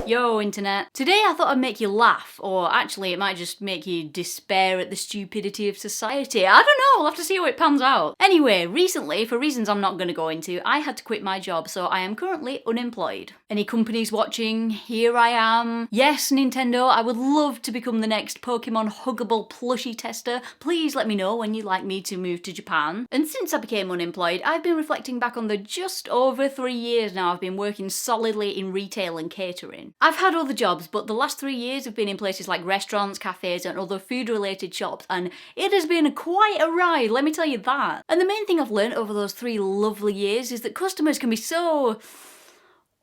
Yo, internet. Today I thought I'd make you laugh, or actually it might just make you despair at the stupidity of society. I don't know, we'll have to see how it pans out. Anyway, recently, for reasons I'm not going to go into, I had to quit my job, so I am currently unemployed. Any companies watching? Here I am. Yes, Nintendo, I would love to become the next Pokemon huggable plushie tester. Please let me know when you'd like me to move to Japan. And since I became unemployed, I've been reflecting back on the just over 3 years now I've been working solidly in retail and catering. I've had other jobs, but the last 3 years have been in places like restaurants, cafes, and other food-related shops, and it has been quite a ride, let me tell you that. And the main thing I've learned over those 3 lovely years is that customers can be so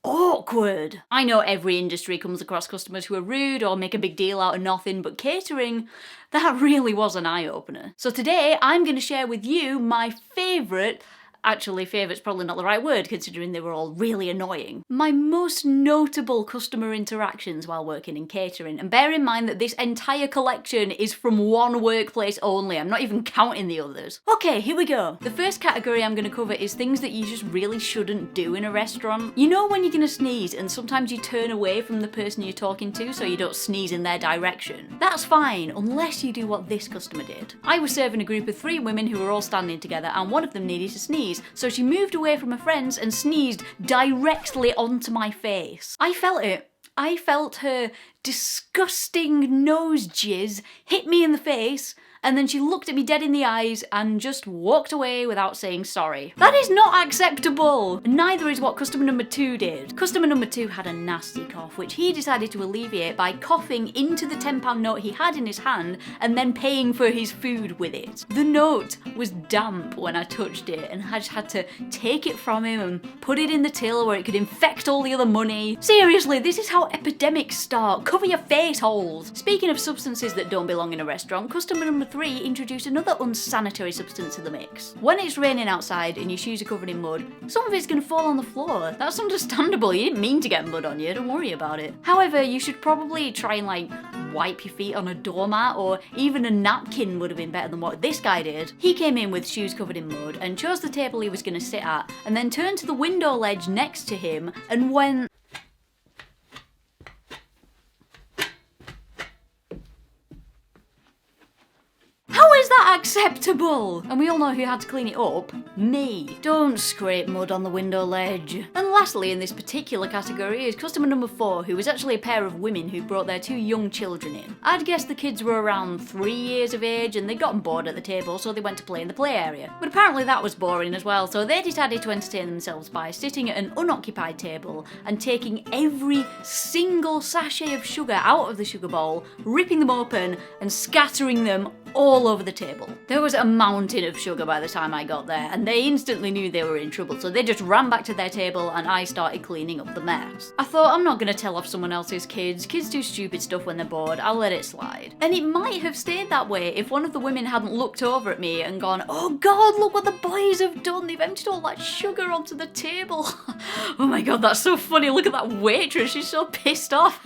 awkward. I know every industry comes across customers who are rude or make a big deal out of nothing, but catering, that really was an eye-opener. So today, I'm going to share with you my favourite. Actually, favourite's probably not the right word considering they were all really annoying. My most notable customer interactions while working in catering, and bear in mind that this entire collection is from one workplace only, I'm not even counting the others. Okay, here we go. The first category I'm going to cover is things that you just really shouldn't do in a restaurant. You know when you're going to sneeze and sometimes you turn away from the person you're talking to so you don't sneeze in their direction? That's fine, unless you do what this customer did. I was serving a group of 3 women who were all standing together and one of them needed to sneeze. So she moved away from her friends and sneezed directly onto my face. I felt it. I felt her disgusting nose jizz hit me in the face, and then she looked at me dead in the eyes and just walked away without saying sorry. That is not acceptable! Neither is what customer number 2 did. Customer number 2 had a nasty cough, which he decided to alleviate by coughing into the £10 note he had in his hand and then paying for his food with it. The note was damp when I touched it, and I just had to take it from him and put it in the till where it could infect all the other money. Seriously, this is how epidemics start. Cover your face holes. Speaking of substances that don't belong in a restaurant, customer number 3 introduced another unsanitary substance to the mix. When it's raining outside and your shoes are covered in mud, some of it's going to fall on the floor. That's understandable, you didn't mean to get mud on you, don't worry about it. However, you should probably try and wipe your feet on a doormat, or even a napkin would have been better than what this guy did. He came in with shoes covered in mud and chose the table he was going to sit at, and then turned to the window ledge next to him and went, "How is that acceptable?" And we all know who had to clean it up. Me. Don't scrape mud on the window ledge. And lastly in this particular category is customer number 4, who was actually a pair of women who brought their 2 young children in. I'd guess the kids were around 3 years of age and they'd gotten bored at the table, so they went to play in the play area. But apparently that was boring as well, so they decided to entertain themselves by sitting at an unoccupied table and taking every single sachet of sugar out of the sugar bowl, ripping them open and scattering them all over the table. There was a mountain of sugar by the time I got there, and they instantly knew they were in trouble, so they just ran back to their table and I started cleaning up the mess. I thought, I'm not gonna tell off someone else's kids. Kids do stupid stuff when they're bored, I'll let it slide. And it might have stayed that way if one of the women hadn't looked over at me and gone, "Oh God, look what the boys have done, they've emptied all that sugar onto the table." Oh my God, that's so funny, look at that waitress, she's so pissed off.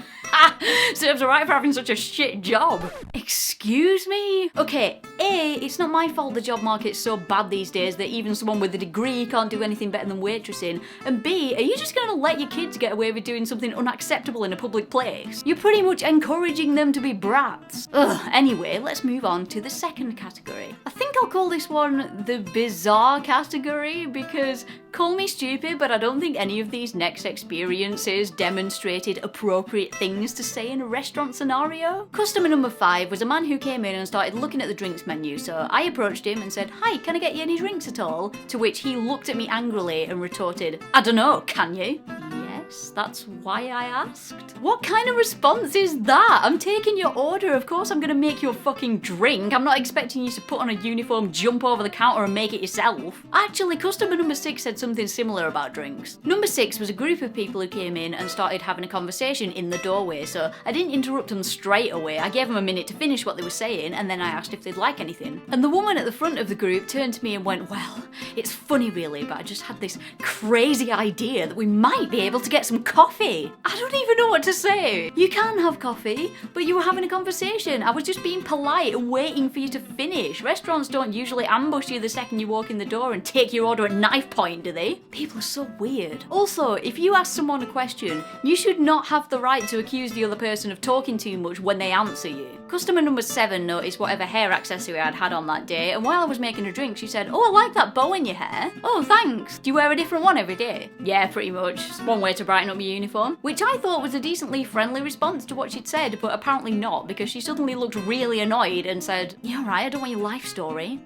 Serves her right for having such a shit job. Excuse me? Okay, A, it's not my fault the job market's so bad these days that even someone with a degree can't do anything better than waitressing. And B, are you just gonna let your kids get away with doing something unacceptable in a public place? You're pretty much encouraging them to be brats. Ugh, anyway, let's move on to the second category. I think I'll call this one the bizarre category because call me stupid, but I don't think any of these next experiences demonstrated appropriate things to say in a restaurant scenario. Customer number 5 was a man who came in and started looking at the drinks menu, so I approached him and said, "Hi, can I get you any drinks at all?" To which he looked at me angrily and retorted, "I don't know, can you?" Yes, that's why I asked. What kind of response is that? I'm taking your order, of course I'm gonna make you a fucking drink. I'm not expecting you to put on a uniform, jump over the counter and make it yourself. Actually, customer number 6 said something similar about drinks. Number 6 was a group of people who came in and started having a conversation in the doorway, so I didn't interrupt them straight away. I gave them a minute to finish what they were saying and then I asked if they'd like anything. And the woman at the front of the group turned to me and went, "Well, it's funny really, but I just had this crazy idea that we might be able to get some coffee." I don't even know what to say? You can have coffee, but you were having a conversation. I was just being polite and waiting for you to finish. Restaurants don't usually ambush you the second you walk in the door and take your order at knife point, do they? People are so weird. Also, if you ask someone a question, you should not have the right to accuse the other person of talking too much when they answer you. Customer number 7 noticed whatever hair accessory I'd had on that day, and while I was making a drink, she said, "Oh, I like that bow in your hair." "Oh, thanks. Do you wear a different one every day?" "Yeah, pretty much. It's one way to brighten up your uniform." Which I thought was a decently friendly response to what she'd said, but apparently not, because she suddenly looked really annoyed and said, "You alright? I don't want your life story."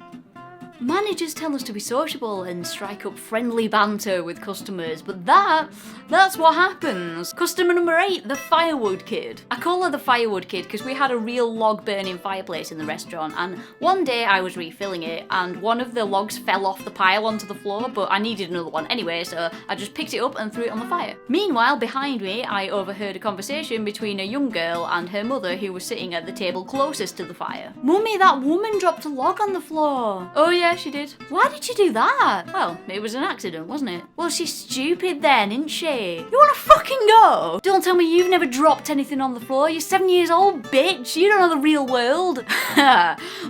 Managers tell us to be sociable and strike up friendly banter with customers, but that's what happens. Customer number 8, the firewood kid. I call her the firewood kid because we had a real log burning fireplace in the restaurant, and one day I was refilling it and one of the logs fell off the pile onto the floor, but I needed another one anyway, so I just picked it up and threw it on the fire. Meanwhile, behind me, I overheard a conversation between a young girl and her mother who was sitting at the table closest to the fire. "Mummy, that woman dropped a log on the floor." "Oh yeah, she did." "Why did she do that?" "Well, it was an accident, wasn't it?" "Well, she's stupid then, isn't she?" "You wanna fucking go? Don't tell me you've never dropped anything on the floor. You're 7 years old, bitch. You don't know the real world."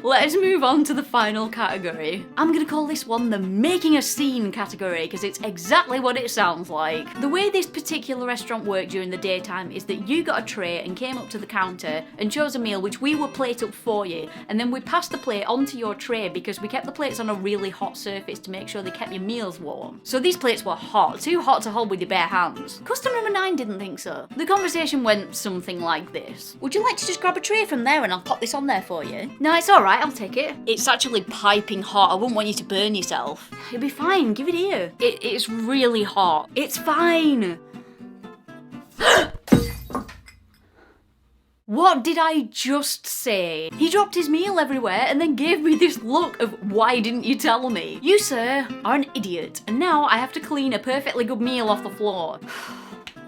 Let's move on to the final category. I'm gonna call this one the making a scene category because it's exactly what it sounds like. The way this particular restaurant worked during the daytime is that you got a tray and came up to the counter and chose a meal which we would plate up for you, and then we passed the plate onto your tray because we kept the plates on a really hot surface to make sure they kept your meals warm. So these plates were hot, too hot to hold with your bare hands. Customer number 9 didn't think so. The conversation went something like this. "Would you like to just grab a tray from there and I'll pop this on there for you?" "No, it's alright, I'll take it." "It's actually piping hot, I wouldn't want you to burn yourself." "It'll be fine, give it here." It's really hot." "It's fine." What did I just say? He dropped his meal everywhere and then gave me this look of, "Why didn't you tell me?" You, sir, are an idiot, and now I have to clean a perfectly good meal off the floor.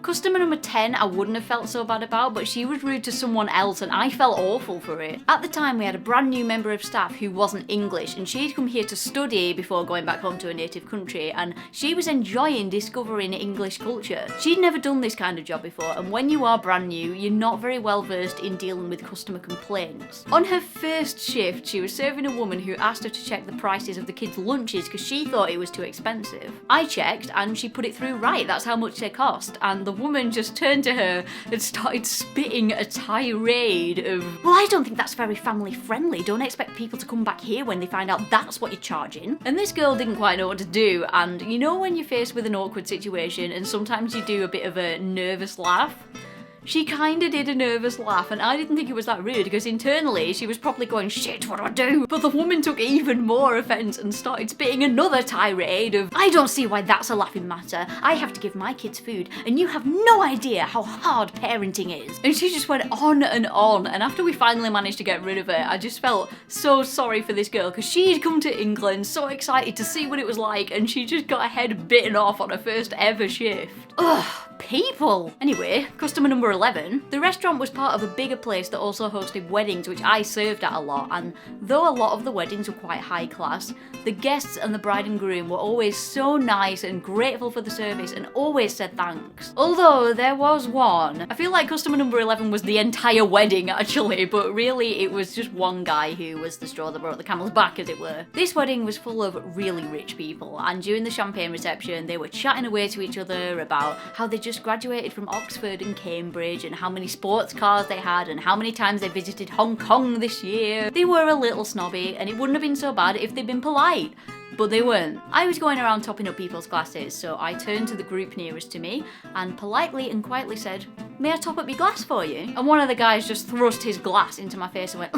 Customer number 10 I wouldn't have felt so bad about, but she was rude to someone else and I felt awful for it. At the time we had a brand new member of staff who wasn't English, and she'd come here to study before going back home to her native country, and she was enjoying discovering English culture. She'd never done this kind of job before, and when you are brand new, you're not very well versed in dealing with customer complaints. On her first shift, she was serving a woman who asked her to check the prices of the kids' lunches because she thought it was too expensive. I checked and she put it through right, that's how much they cost, and the woman just turned to her and started spitting a tirade of, "Well, I don't think that's very family friendly. Don't expect people to come back here when they find out that's what you're charging." And this girl didn't quite know what to do, and you know when you're faced with an awkward situation and sometimes you do a bit of a nervous laugh? She kinda did a nervous laugh, and I didn't think it was that rude because internally she was probably going, "Shit, what do I do?" But the woman took even more offence and started spitting another tirade of, "I don't see why that's a laughing matter. I have to give my kids food and you have no idea how hard parenting is." And she just went on, and after we finally managed to get rid of her, I just felt so sorry for this girl because she'd come to England so excited to see what it was like, and she just got her head bitten off on her first ever shift. Ugh. People! Anyway, customer number 11. The restaurant was part of a bigger place that also hosted weddings, which I served at a lot, and though a lot of the weddings were quite high class, the guests and the bride and groom were always so nice and grateful for the service and always said thanks. Although there was one. I feel like customer number 11 was the entire wedding actually, but really it was just one guy who was the straw that broke the camel's back, as it were. This wedding was full of really rich people, and during the champagne reception they were chatting away to each other about how they just graduated from Oxford and Cambridge and how many sports cars they had and how many times they visited Hong Kong this year. They were a little snobby, and it wouldn't have been so bad if they'd been polite. But they weren't. I was going around topping up people's glasses, so I turned to the group nearest to me and politely and quietly said, "May I top up your glass for you?" And one of the guys just thrust his glass into my face and went,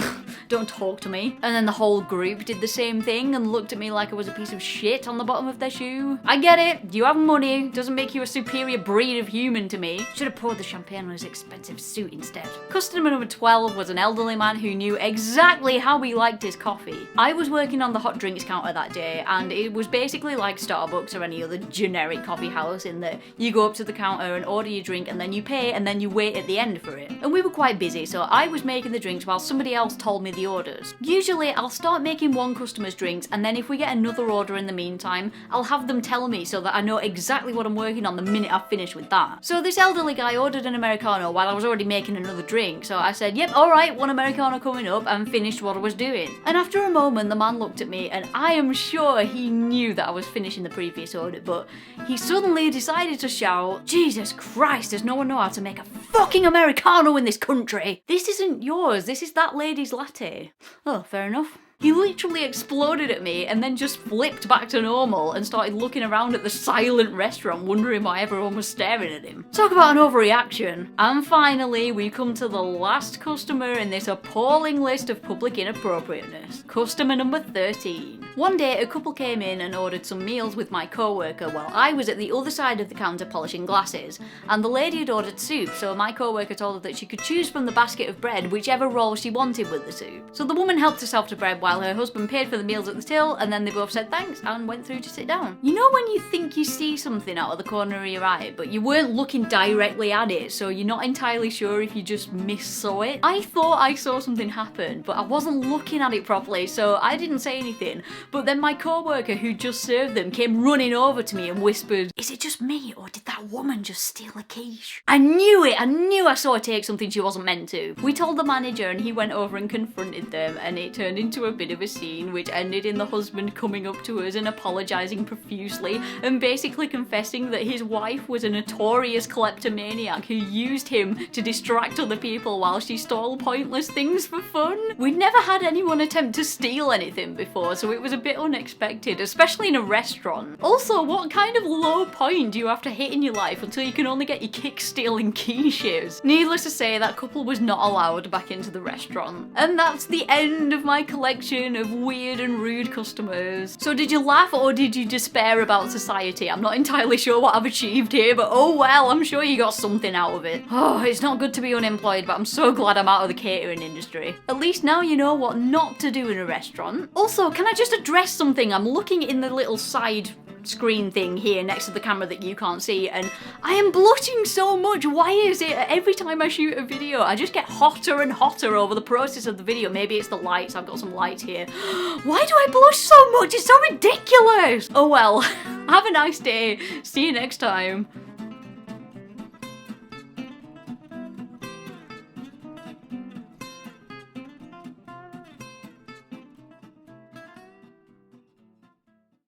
"Don't talk to me." And then the whole group did the same thing and looked at me like I was a piece of shit on the bottom of their shoe. I get it, you have money, doesn't make you a superior breed of human to me. Should have poured the champagne on his expensive suit instead. Customer number 12 was an elderly man who knew exactly how he liked his coffee. I was working on the hot drinks counter that day, and it was basically like Starbucks or any other generic coffee house in that you go up to the counter and order your drink and then you pay and then you wait at the end for it. And we were quite busy, so I was making the drinks while somebody else told me the orders. Usually I'll start making one customer's drinks, and then if we get another order in the meantime, I'll have them tell me so that I know exactly what I'm working on the minute I've finished with that. So this elderly guy ordered an Americano while I was already making another drink, so I said, yep, alright, one Americano coming up, and finished what I was doing. And after a moment the man looked at me, and I am sure he knew that I was finishing the previous order, but he suddenly decided to shout, Jesus Christ, does no one know how to make a fucking Americano in this country? This isn't yours, this is that lady's latte. Oh, fair enough. He literally exploded at me and then just flipped back to normal and started looking around at the silent restaurant, wondering why everyone was staring at him. Talk about an overreaction. And finally, we come to the last customer in this appalling list of public inappropriateness. Customer number 13. One day, a couple came in and ordered some meals with my co-worker while I was at the other side of the counter polishing glasses. And the lady had ordered soup, so my co-worker told her that she could choose from the basket of bread whichever roll she wanted with the soup. So the woman helped herself to bread while her husband paid for the meals at the till, and then they both said thanks and went through to sit down. You know when you think you see something out of the corner of your eye, but you weren't looking directly at it, so you're not entirely sure if you just miss-saw it? I thought I saw something happen, but I wasn't looking at it properly, so I didn't say anything. But then my co-worker who just served them came running over to me and whispered, is it just me, or did that woman just steal a quiche? I knew it! I knew I saw her take something she wasn't meant to. We told the manager and he went over and confronted them, and it turned into a bit of a scene which ended in the husband coming up to us and apologising profusely and basically confessing that his wife was a notorious kleptomaniac who used him to distract other people while she stole pointless things for fun. We'd never had anyone attempt to steal anything before, so it was a bit unexpected, especially in a restaurant. Also, what kind of low point do you have to hit in your life until you can only get your kicks stealing quiches? Needless to say, that couple was not allowed back into the restaurant. And that's the end of my collection of weird and rude customers. So did you laugh or did you despair about society? I'm not entirely sure what I've achieved here, but oh well, I'm sure you got something out of it. Oh, it's not good to be unemployed, but I'm so glad I'm out of the catering industry. At least now you know what not to do in a restaurant. Also, can I just address something? I'm looking in the little side screen thing here next to the camera that you can't see, and I am blushing so much. Why is it every time I shoot a video I just get hotter and hotter over the process of the video? Maybe it's the lights, I've got some lights here. Why do I blush so much? It's so ridiculous. Oh well, have a nice day, see you next time.